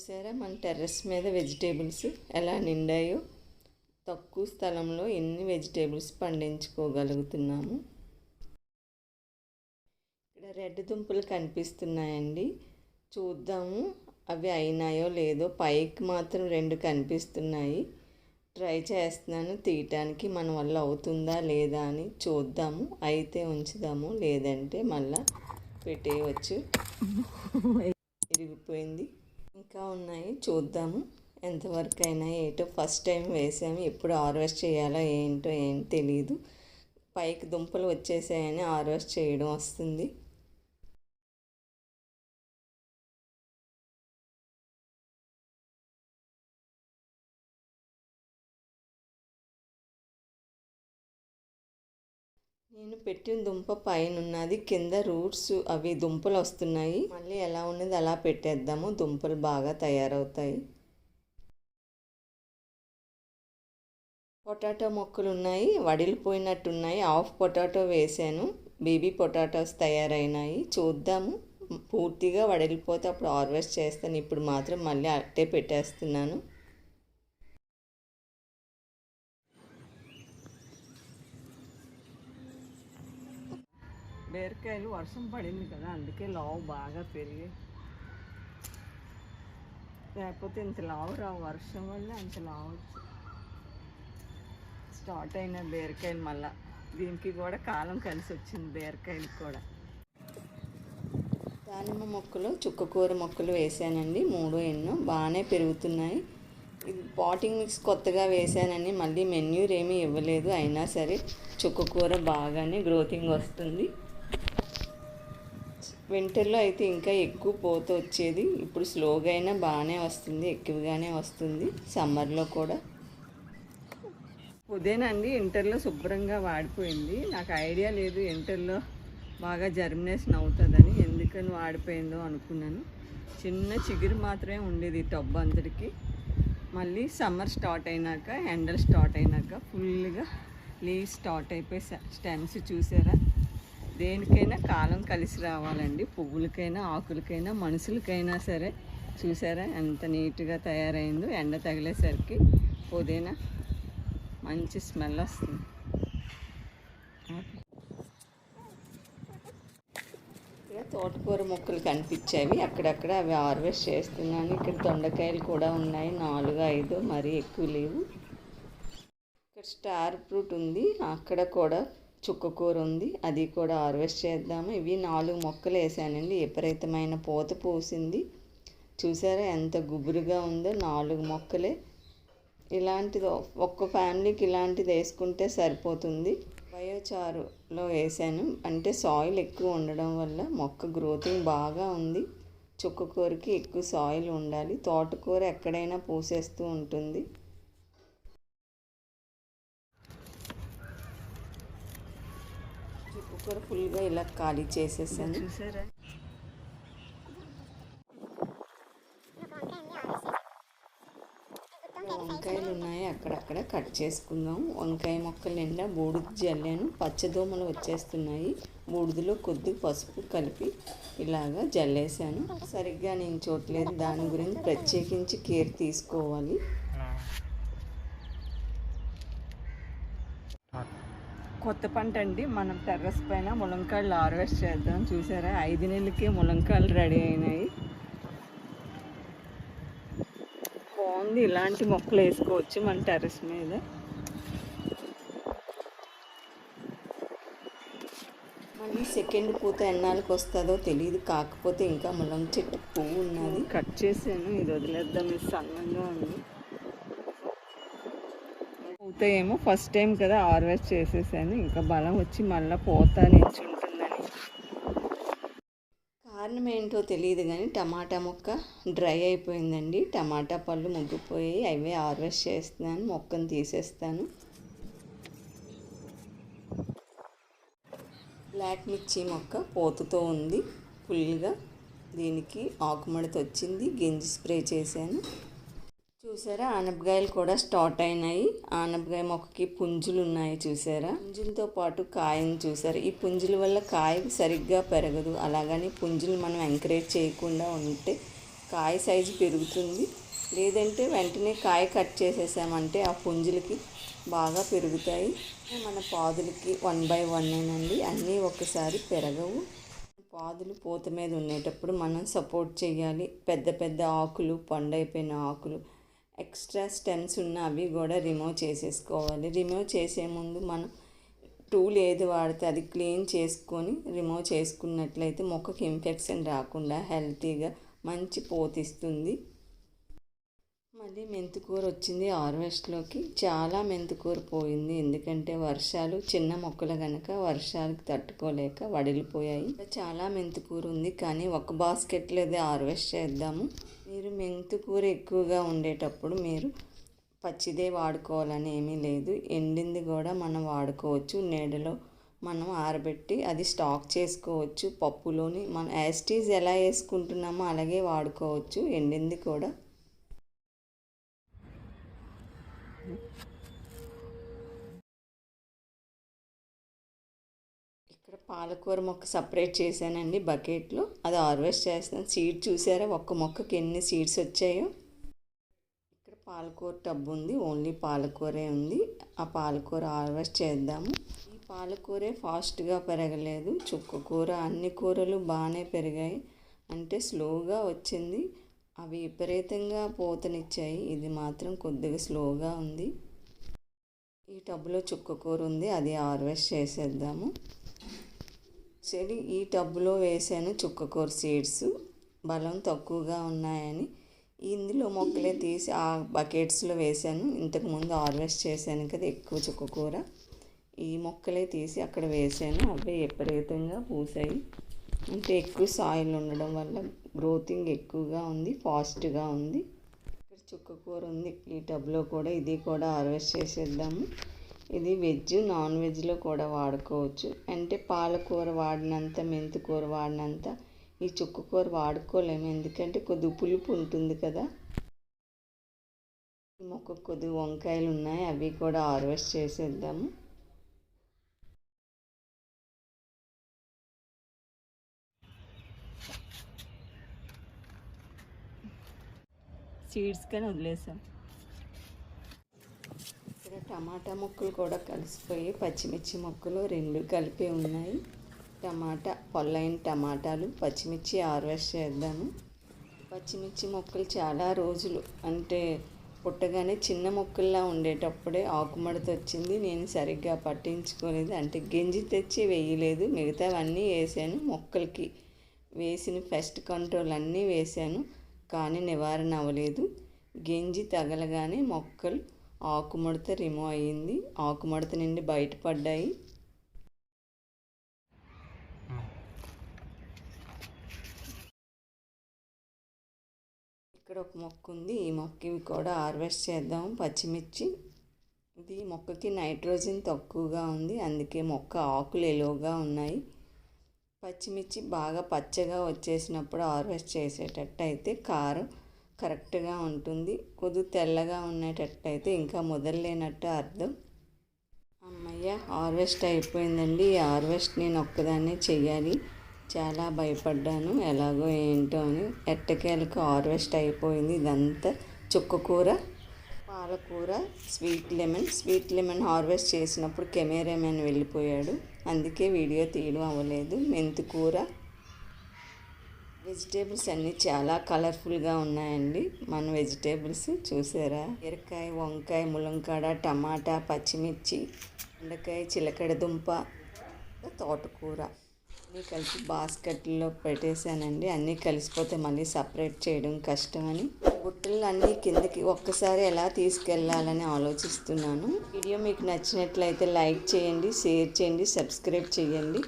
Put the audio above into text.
చూసారా మన టెర్రస్ మీద వెజిటేబుల్స్ ఎలా నిండాయో. తక్కువ స్థలంలో ఎన్ని వెజిటేబుల్స్ పండించుకోగలుగుతున్నాము. ఇక్కడ రెడ్ దుంపలు కనిపిస్తున్నాయండి, చూద్దాము అవి అయినాయో లేదో. పైకి మాత్రం 2 కనిపిస్తున్నాయి. ట్రై చేస్తున్నాను తీయటానికి, మన వల్ల అవుతుందా లేదా అని చూద్దాము. అయితే ఉంచుదాము, లేదంటే మళ్ళా పెట్టేయవచ్చు. ఇరిగిపోయింది. ఇంకా ఉన్నాయి, చూద్దాము ఎంతవరకు అయినా. ఏటో ఫస్ట్ టైం వేసాము, ఎప్పుడు హార్వెస్ట్ చేయాలో ఏంటో ఏం తెలియదు. పైకి దుంపలు వచ్చేసాయని హార్వెస్ట్ చేయడం వస్తుంది. నేను పెట్టిన దుంప పైన ఉన్నది, కింద రూట్స్ అవి దుంపలు వస్తున్నాయి. మళ్ళీ ఎలా ఉన్నది అలా పెట్టేద్దాము, దుంపలు బాగా తయారవుతాయి. పొటాటో మొక్కలు ఉన్నాయి, వడిలిపోయినట్టున్నాయి. హాఫ్ పొటాటో వేసాను, బేబీ పొటాటోస్ తయారైనాయి. చూద్దాము, పూర్తిగా వడిలిపోతే అప్పుడు హార్వెస్ట్ చేస్తాను. ఇప్పుడు మాత్రం మళ్ళీ అట్టే పెట్టేస్తున్నాను. బీరకాయలు వర్షం పడింది కదా, అందుకే లావు బాగా పెరిగాయి. లేకపోతే ఇంత లావు రావు, వర్షం వల్ల అంత లావు స్టార్ట్ అయిన బీరకాయలు. మళ్ళీ దీనికి కూడా కాలం కలిసి వచ్చింది, బీరకాయలకు కూడా. దానిమ్మ మొక్కలు, చుక్కకూర మొక్కలు వేసానండి, 3 ఎన్నో బాగానే పెరుగుతున్నాయి. ఇది పాటింగ్ మిక్స్ కొత్తగా వేసానని మళ్ళీ మెన్యూర్ ఏమీ ఇవ్వలేదు. అయినా సరే చుక్కకూర బాగానే గ్రోతింగ్ వస్తుంది. వింటర్లో అయితే ఇంకా ఎక్కువ పోత వచ్చేది, ఇప్పుడు స్లోగా అయినా బాగానే వస్తుంది, ఎక్కువగానే వస్తుంది. సమ్మర్లో కూడా పుదీనండి ఇంటర్లో శుభ్రంగా వాడిపోయింది. నాకు ఐడియా లేదు ఇంటర్లో బాగా జర్మినేషన్ అవుతుందని, ఎందుకని వాడిపోయిందో అనుకున్నాను. చిన్న చిగురు మాత్రమే ఉండేది టబ్ అంతటికి. మళ్ళీ సమ్మర్ స్టార్ట్ అయినాక, ఎండలు స్టార్ట్ అయినాక ఫుల్గా లీవ్స్ స్టార్ట్ అయిపోయి స్టెమ్స్ చూసారా. దేనికైనా కాలం కలిసి రావాలండి, పువ్వులకైనా ఆకులకైనా మనుషులకైనా సరే. చూసారా ఎంత నీట్గా తయారైందో. ఎండ తగిలేసరికి పుదీనా మంచి స్మెల్ వస్తుంది. ఇక్కడ తోటకూర మొక్కలు కనిపించేవి, అక్కడక్కడ అవి హార్వెస్ట్ చేస్తున్నాను. ఇక్కడ దొండకాయలు కూడా ఉన్నాయి, 4, 5, మరీ ఎక్కువ లేవు. ఇక్కడ స్టార్ ఫ్రూట్ ఉంది, అక్కడ కూడా చుక్కకూర ఉంది, అది కూడా హార్వెస్ట్ చేద్దాము. ఇవి 4 మొక్కలు వేసానండి, విపరీతమైన పూత పూసింది. చూసారా ఎంత గుబురుగా ఉందో, 4 మొక్కలే. ఇలాంటిది ఒక్క ఫ్యామిలీకి ఇలాంటిది వేసుకుంటే సరిపోతుంది. బయోచారులో వేసాను, అంటే సాయిల్ ఎక్కువ ఉండడం వల్ల మొక్క గ్రోతింగ్ బాగా ఉంది. చుక్కకూరకి ఎక్కువ సాయిల్ ఉండాలి, తోటకూర ఎక్కడైనా పూసేస్తూ ఉంటుంది. చుక్కకూర ఫుల్గా ఇలా ఖాళీ చేసేసాను. చూసారా వంకాయలు ఉన్నాయి, అక్కడక్కడ కట్ చేసుకుందాం. వంకాయ మొక్కల నిండా బూడిద జల్లాను, పచ్చదోమలు వచ్చేస్తున్నాయి. బూడిదలో కొద్దిగా పసుపు కలిపి ఇలాగా జల్లేసాను. సరిగ్గా నేను చూడలేదు, దాని గురించి ప్రత్యేకించి కేర్ తీసుకోవాలి. కొత్త పంట అండి, మనం టెర్రస్ పైన ములంకాయలు హార్వెస్ట్ చేద్దాం. చూసారా 5 నెలలకే ములంకాయలు రెడీ అయినాయి. బాగుంది, ఇలాంటి మొక్కలు వేసుకోవచ్చు మన టెర్రస్ మీద. మళ్ళీ సెకండ్ పూత ఎన్నాళ్ళకి వస్తుందో తెలియదు, కాకపోతే ఇంకా ములంక చెట్టు పువ్వు ఉన్నది. కట్ చేసాను, ఇది వదిలేద్దాం, ఇది సన్నంగా ఉంది. పూత ఏమో ఫస్ట్ టైం కదా హార్వెస్ట్ చేసేసాను, ఇంకా బలం వచ్చి మళ్ళీ పూత నిల్చుంటుందని. కారణం ఏంటో తెలియదు కానీ టమాటా మొక్క డ్రై అయిపోయిందండి. టమాటా పళ్ళు ముగ్గిపోయి అవే హార్వెస్ట్ చేస్తున్నాను, మొక్కను తీసేస్తాను. బ్లాక్ మిర్చి మొక్క పూతతో ఉంది ఫుల్గా, దీనికి ఆకుమడత వచ్చింది, గింజి స్ప్రే చేశాను. చూసారా ఆనపకాయలు కూడా స్టార్ట్ అయినాయి. ఆనపకాయ మొక్కకి పుంజులు ఉన్నాయి చూసారా, పుంజులతో పాటు కాయని చూసారా. ఈ పుంజుల వల్ల కాయ సరిగ్గా పెరగదు, అలాగని పుంజులు మనం ఎంకరేజ్ చేయకుండా ఉంటే కాయ సైజు పెరుగుతుంది. లేదంటే వెంటనే కాయ కట్ చేసేసామంటే ఆ పుంజులకి బాగా పెరుగుతాయి. మన పాదులకి 1 by 1 అన్నీ ఒక్కసారి పెరగవు. పాదులు పూత మీద ఉండేటప్పుడు మనం సపోర్ట్ చేయాలి. పెద్ద పెద్ద ఆకులు, పండైపోయిన ఆకులు, ఎక్స్ట్రా స్టెమ్స్ ఉన్న అవి కూడా రిమూవ్ చేసేసుకోవాలి. రిమూవ్ చేసే ముందు మనం టూల్ ఏది వాడితే అది క్లీన్ చేసుకొని రిమూవ్ చేసుకున్నట్లయితే మొక్కకి ఇన్ఫెక్షన్ రాకుండా హెల్తీగా మంచి పోతిస్తుంది. మళ్ళీ మెంతికూర వచ్చింది హార్వెస్ట్లోకి. చాలా మెంతికూర పోయింది, ఎందుకంటే వర్షాలు చిన్న మొక్కలు కనుక వర్షాలకు తట్టుకోలేక వడిలిపోయాయి. చాలా మెంతికూర ఉంది, కానీ ఒక బాస్కెట్లో హార్వెస్ట్ చేద్దాము. మీరు మెంతికూర ఎక్కువగా ఉండేటప్పుడు మీరు పచ్చిదే వాడుకోవాలని ఏమీ లేదు, ఎండింది కూడా మనం వాడుకోవచ్చు. నీడలో మనం ఆరబెట్టి అది స్టాక్ చేసుకోవచ్చు. పప్పులోని మనం యాస్టీజ్ ఎలా వేసుకుంటున్నామో అలాగే వాడుకోవచ్చు ఎండింది కూడా. ఇక్కడ పాలకూర మొక్క సపరేట్ చేశానండి బకెట్లో, అది హార్వెస్ట్ చేస్తాను. సీడ్ చూసారా ఒక్క మొక్కకి ఎన్ని సీడ్స్ వచ్చాయో. ఇక్కడ పాలకూర టబ్ ఉంది, ఓన్లీ పాలకూరే ఉంది. ఆ పాలకూర హార్వెస్ట్ చేద్దాము. ఈ పాలకూరే ఫాస్ట్గా పెరగలేదు, చుక్కకూర అన్ని కూరలు బాగానే పెరిగాయి, అంటే స్లోగా వచ్చింది. అవి విపరీతంగా పూతనిచ్చాయి, ఇది మాత్రం కొద్దిగా స్లోగా ఉంది. ఈ టబ్లో చుక్కకూర ఉంది, అది హార్వెస్ట్ చేసేద్దాము. సరే, ఈ టబ్లో వేసాను చుక్కకూర సీడ్స్, బలం తక్కువగా ఉన్నాయని ఇందులో మొక్కలే తీసి ఆ బకెట్స్లో వేసాను. ఇంతకుముందు హార్వెస్ట్ చేశాను కదా ఎక్కువ చుక్కకూర, ఈ మొక్కలే తీసి అక్కడ వేసాను. అవి విపరీతంగా పూసాయి, అంటే ఎక్కువ సాయిల్ ఉండడం వల్ల గ్రోతింగ్ ఎక్కువగా ఉంది, ఫాస్ట్గా ఉంది. చుక్కకూర ఉంది ఈ టబ్లో కూడా, ఇది కూడా హార్వెస్ట్ చేసేద్దాము. ఇది వెజ్, నాన్ వెజ్లో కూడా వాడుకోవచ్చు. అంటే పాలకూర వాడినంత, మెంతికూర వాడినంత ఈ చుక్కకూర వాడుకోలేము, ఎందుకంటే కొద్దిగా పులుపు ఉంటుంది కదా. ఈ మొక్కకు కొద్దిగా వంకాయలు ఉన్నాయి, అవి కూడా హార్వెస్ట్ చేసేద్దాము. సీడ్స్ కానీ వదిలేసాం. ఇక్కడ టమాటా మొక్కలు కూడా కలిసిపోయి పచ్చిమిర్చి మొక్కలు 2 కలిపి ఉన్నాయి. టమాటా పొల్లైన టమాటాలు, పచ్చిమిర్చి హార్వెస్ట్ చేద్దాము. పచ్చిమిర్చి మొక్కలు చాలా రోజులు, అంటే పుట్టగానే చిన్న మొక్కల్లా ఉండేటప్పుడే ఆకుమడత వచ్చింది. నేను సరిగ్గా పట్టించుకోలేదు, అంటే గింజి తెచ్చి వేయలేదు. మిగతావన్నీ వేసాను, మొక్కలకి వేసిన పెస్ట్ కంట్రోల్ అన్నీ వేసాను, కానీ నివారణ అవ్వలేదు. గింజి తగలగానే మొక్కలు ఆకుముడత రిమూవ్ అయ్యింది, ఆకుముడత నుండి బయటపడ్డాయి. ఇక్కడ ఒక మొక్క ఉంది, ఈ మొక్క కూడా హార్వెస్ట్ చేద్దాం. పచ్చిమిర్చి, ఇది మొక్కకి నైట్రోజన్ తక్కువగా ఉంది, అందుకే మొక్క ఆకులు ఎలోగా ఉన్నాయి. పచ్చిమిర్చి బాగా పచ్చగా వచ్చేసినప్పుడు హార్వెస్ట్ చేసేటట్టు అయితే కారం కరెక్ట్గా ఉంటుంది. కొద్దిగా తెల్లగా ఉండేటట్టయితే ఇంకా మొదలలేనట్టు అర్థం. అమ్మయ్య, హార్వెస్ట్ అయిపోయిందండి. ఈ హార్వెస్ట్ నేను ఒక్కదాన్నే చెయ్యాలి, చాలా భయపడ్డాను ఎలాగో ఏంటో అని. ఎట్టకేలకు హార్వెస్ట్ అయిపోయింది. ఇదంతా చుక్కకూర, పాలకూర, స్వీట్ లెమన్ హార్వెస్ట్ చేసినప్పుడు కెమెరామెన్ వెళ్ళిపోయాడు, అందుకే వీడియో తీయడం అవ్వలేదు. మెంతికూర, వెజిటేబుల్స్ అన్నీ చాలా కలర్ఫుల్గా ఉన్నాయండి. మన వెజిటేబుల్స్ చూసారా, బీరకాయ, వంకాయ, ములంకాడ, టమాటా, పచ్చిమిర్చి, బెండకాయ, చిలకడ దుంప, తోటకూర అన్నీ కలిపి బాస్కెట్లో పెట్టేశానండి. అన్నీ కలిసిపోతే మళ్ళీ సపరేట్ చేయడం కష్టమని బుట్టలు అన్నీ కిందకి ఒక్కసారి ఎలా తీసుకెళ్ళాలని ఆలోచిస్తున్నాను. వీడియో మీకు నచ్చినట్లయితే లైక్ చేయండి, షేర్ చేయండి, సబ్స్క్రైబ్ చేయండి.